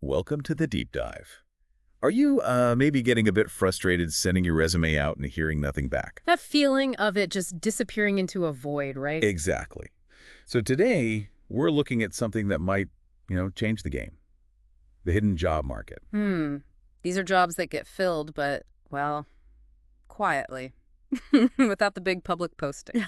Welcome to the deep dive. Are you maybe getting a bit frustrated sending your resume out and hearing nothing back? That feeling of it just disappearing into a void, right? Exactly. So today, we're looking at something that might, change the game. The hidden job market. These are jobs that get filled, but, well, quietly. Without the big public posting.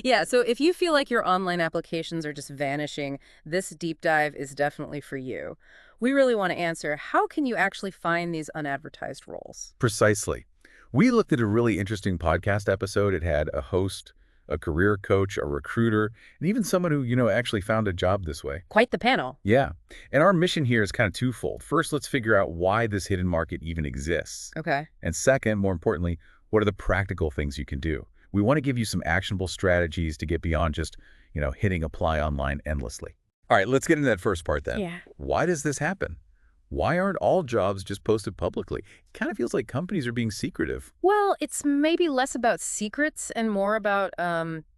Yeah, so if you feel like your online applications are just vanishing, this deep dive is definitely for you. We really want to answer, how can you actually find these unadvertised roles? Precisely. We looked at a really interesting podcast episode. It had a host, a career coach, a recruiter, and even someone who, actually found a job this way. Quite the panel. Yeah. And our mission here is kind of twofold. First, let's figure out why this hidden market even exists. Okay. And second, more importantly, what are the practical things you can do? We want to give you some actionable strategies to get beyond just, hitting apply online endlessly. All right, let's get into that first part then. Yeah. Why does this happen? Why aren't all jobs just posted publicly? It kind of feels like companies are being secretive. Well, it's maybe less about secrets and more about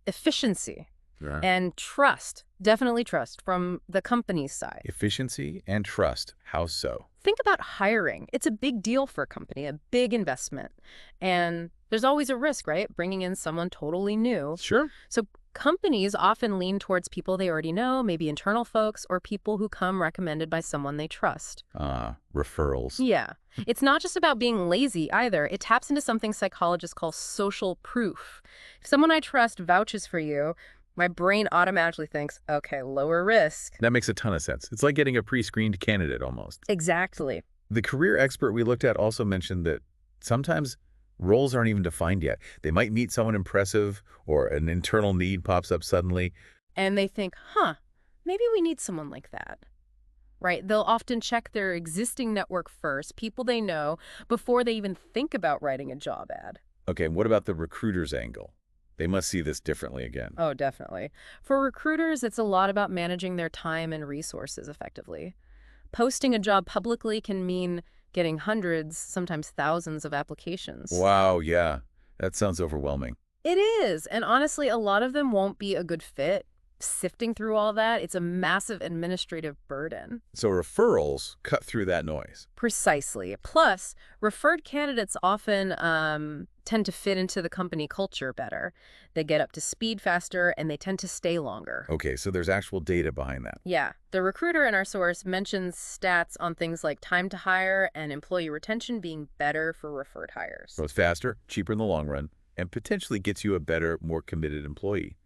efficiency and trust. Definitely trust from the company's side. Efficiency and trust. How so? Think about hiring. It's a big deal for a company, a big investment. And there's always a risk, right? Bringing in someone totally new. Sure. So companies often lean towards people they already know, maybe internal folks, or people who come recommended by someone they trust. Referrals. Yeah. It's not just about being lazy either. It taps into something psychologists call social proof. If someone I trust vouches for you, my brain automatically thinks, okay, lower risk. That makes a ton of sense. It's like getting a pre-screened candidate almost. Exactly. The career expert we looked at also mentioned that sometimes roles aren't even defined yet. They might meet someone impressive or an internal need pops up suddenly. And they think, maybe we need someone like that. Right? They'll often check their existing network first, people they know, before they even think about writing a job ad. Okay, and what about the recruiter's angle? They must see this differently again. Oh, definitely. For recruiters, it's a lot about managing their time and resources effectively. Posting a job publicly can mean getting hundreds, sometimes thousands of applications. Wow, yeah. That sounds overwhelming. It is. And honestly, a lot of them won't be a good fit. Sifting through all that, it's a massive administrative burden. So referrals cut through that noise. Precisely. Plus, referred candidates often tend to fit into the company culture better. They get up to speed faster, and they tend to stay longer. Okay, so there's actual data behind that. Yeah. The recruiter in our source mentions stats on things like time to hire and employee retention being better for referred hires. So it's faster, cheaper in the long run, and potentially gets you a better, more committed employee.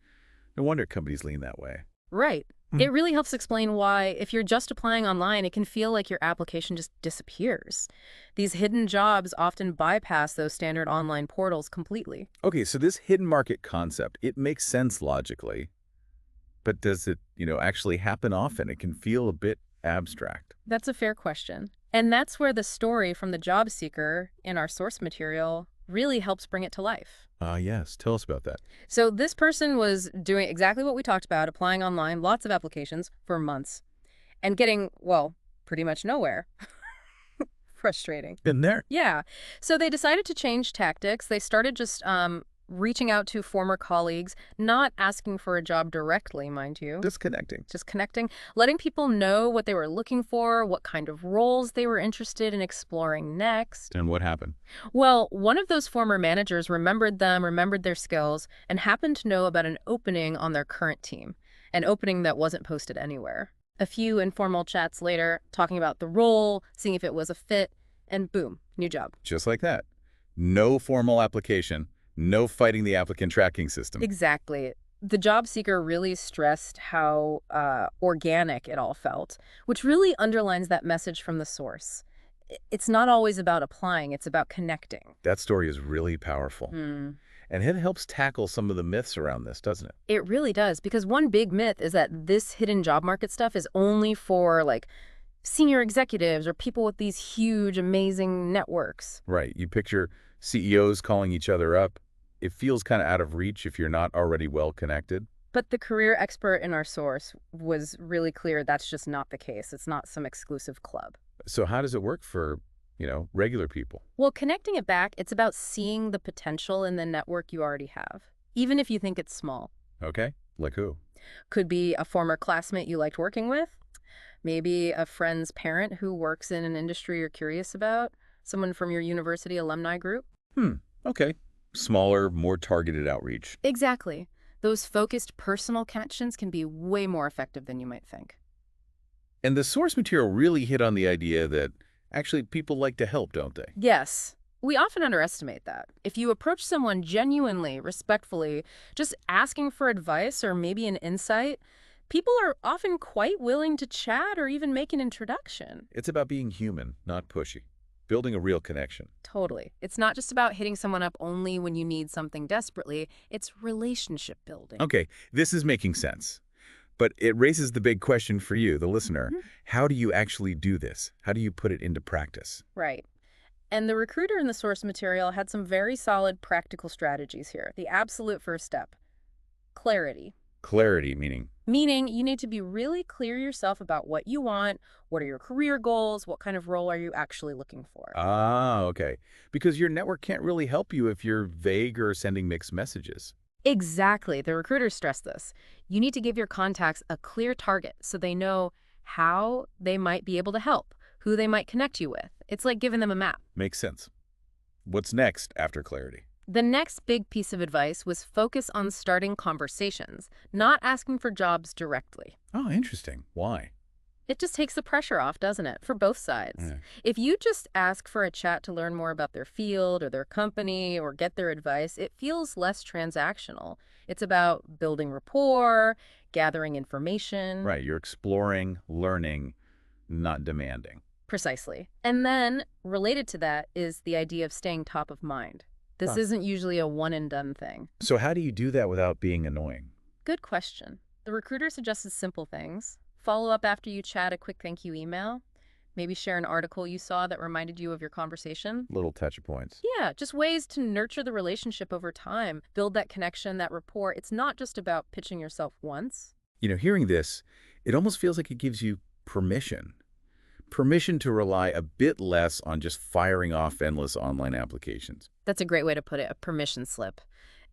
No wonder companies lean that way. Right. It really helps explain why, if you're just applying online, it can feel like your application just disappears. These hidden jobs often bypass those standard online portals completely. Okay, so this hidden market concept, it makes sense logically, but does it, actually happen often? It can feel a bit abstract. That's a fair question. And that's where the story from the job seeker in our source material really helps bring it to life. Yes. Tell us about that. So this person was doing exactly what we talked about, applying online, lots of applications for months, and getting, well, pretty much nowhere. Frustrating. Been there. Yeah. So they decided to change tactics. They started just reaching out to former colleagues, not asking for a job directly, mind you. Just connecting. Letting people know what they were looking for, what kind of roles they were interested in exploring next. And what happened? Well, one of those former managers remembered them, remembered their skills, and happened to know about an opening on their current team, an opening that wasn't posted anywhere. A few informal chats later, talking about the role, seeing if it was a fit, and boom, new job. Just like that. No formal application. No fighting the applicant tracking system. Exactly. The job seeker really stressed how organic it all felt, which really underlines that message from the source. It's not always about applying, it's about connecting. That story is really powerful. And it helps tackle some of the myths around this, doesn't it? It really does, because one big myth is that this hidden job market stuff is only for, senior executives or people with these huge, amazing networks. Right. You picture CEOs calling each other up. It feels kind of out of reach if you're not already well connected. But the career expert in our source was really clear that's just not the case. It's not some exclusive club. So how does it work for, regular people? Well, connecting it back, it's about seeing the potential in the network you already have, even if you think it's small. Okay. Like who? Could be a former classmate you liked working with, Maybe a friend's parent who works in an industry you're curious about, someone from your university alumni group. Hmm, okay. Smaller, more targeted outreach. Exactly. Those focused personal connections can be way more effective than you might think. And the source material really hit on the idea that actually people like to help, don't they? Yes, we often underestimate that. If you approach someone genuinely, respectfully, just asking for advice or maybe an insight, people are often quite willing to chat or even make an introduction. It's about being human, not pushy. Building a real connection. Totally. It's not just about hitting someone up only when you need something desperately, it's relationship building. Okay, this is making sense. But it raises the big question for you, the listener. Mhm. How do you actually do this? How do you put it into practice? Right. And the recruiter in the source material had some very solid practical strategies here. The absolute first step, clarity. Clarity, meaning, Meaning you need to be really clear yourself about what you want, what are your career goals, what kind of role are you actually looking for. okay. Because your network can't really help you if you're vague or sending mixed messages. Exactly. The recruiters stress this. You need to give your contacts a clear target so they know how they might be able to help, who they might connect you with. It's like giving them a map. Makes sense. What's next after clarity? The next big piece of advice was focus on starting conversations, not asking for jobs directly. Oh, interesting. Why? It just takes the pressure off, doesn't it, for both sides? Yeah. If you just ask for a chat to learn more about their field or their company or get their advice, it feels less transactional. It's about building rapport, gathering information. Right, you're exploring, learning, not demanding. Precisely. And then, related to that, is the idea of staying top of mind. This Huh. isn't usually a one-and-done thing. So how do you do that without being annoying? Good question. The recruiter suggested simple things. Follow up after you chat, a quick thank you email. Maybe share an article you saw that reminded you of your conversation. Little touch points. Yeah, just ways to nurture the relationship over time, build that connection, that rapport. It's not just about pitching yourself once. Hearing this, it almost feels like it gives you permission. Permission to rely a bit less on just firing off endless online applications. That's a great way to put it, a permission slip.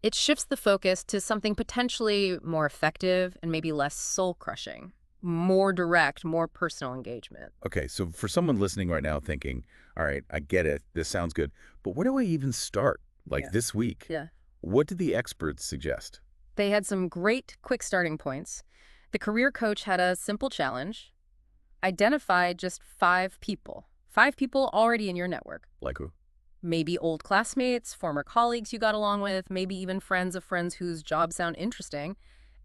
It shifts the focus to something potentially more effective and maybe less soul-crushing, more direct, more personal engagement. Okay, so for someone listening right now thinking, all right, I get it, this sounds good, but where do I even start? Like Yeah. this week? Yeah. What did the experts suggest? They had some great quick starting points. The career coach had a simple challenge. Identify just 5 people already in your network. Like who? Maybe old classmates, former colleagues you got along with, maybe even friends of friends whose jobs sound interesting.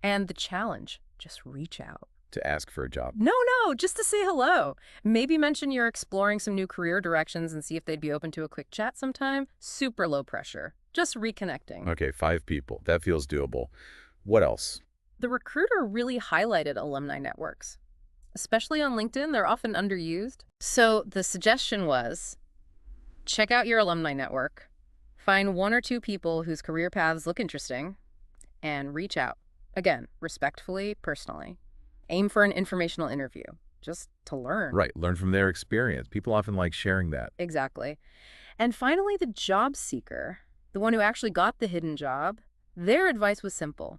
And the challenge, just reach out. To ask for a job. No, just to say hello. Maybe mention you're exploring some new career directions and see if they'd be open to a quick chat sometime. Super low pressure. Just reconnecting. Okay, 5 people. That feels doable. What else? The recruiter really highlighted alumni networks. Especially on LinkedIn, they're often underused. So the suggestion was, check out your alumni network, find 1 or 2 people whose career paths look interesting, and reach out. Again, respectfully, personally. Aim for an informational interview, just to learn. Right, learn from their experience. People often like sharing that. Exactly. And finally, the job seeker, the one who actually got the hidden job, their advice was simple.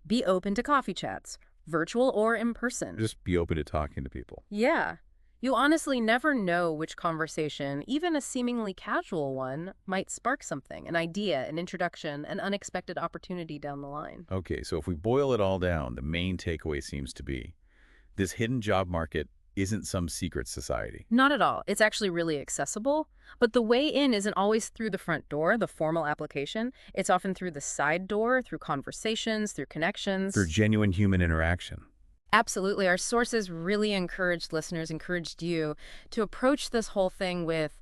Be open to coffee chats, virtual or in person. Just be open to talking to people. Yeah. You honestly never know which conversation, even a seemingly casual one, might spark something, an idea, an introduction, an unexpected opportunity down the line. Okay, so if we boil it all down, the main takeaway seems to be this hidden job market isn't some secret society. Not at all. It's actually really accessible, but the way in isn't always through the front door, the formal application. It's often through the side door, through conversations, through connections. Through genuine human interaction. Absolutely. Our sources really encouraged you to approach this whole thing with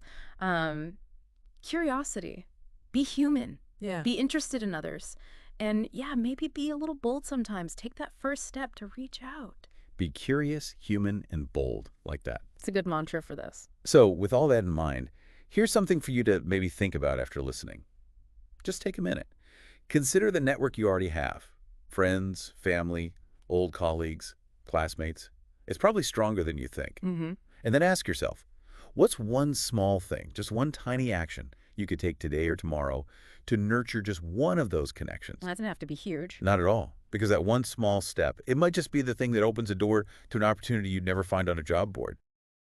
curiosity. Be human. Yeah. Be interested in others. And yeah, maybe be a little bold sometimes. Take that first step to reach out. Be curious, human, and bold, like that. It's a good mantra for this. So, with all that in mind, here's something for you to maybe think about after listening. Just take a minute. Consider the network you already have. Friends, family, old colleagues, classmates. It's probably stronger than you think. Mm-hmm. And then ask yourself, what's one small thing, just one tiny action, you could take today or tomorrow to nurture just one of those connections. That doesn't have to be huge. Not at all. Because that one small step, it might just be the thing that opens a door to an opportunity you'd never find on a job board.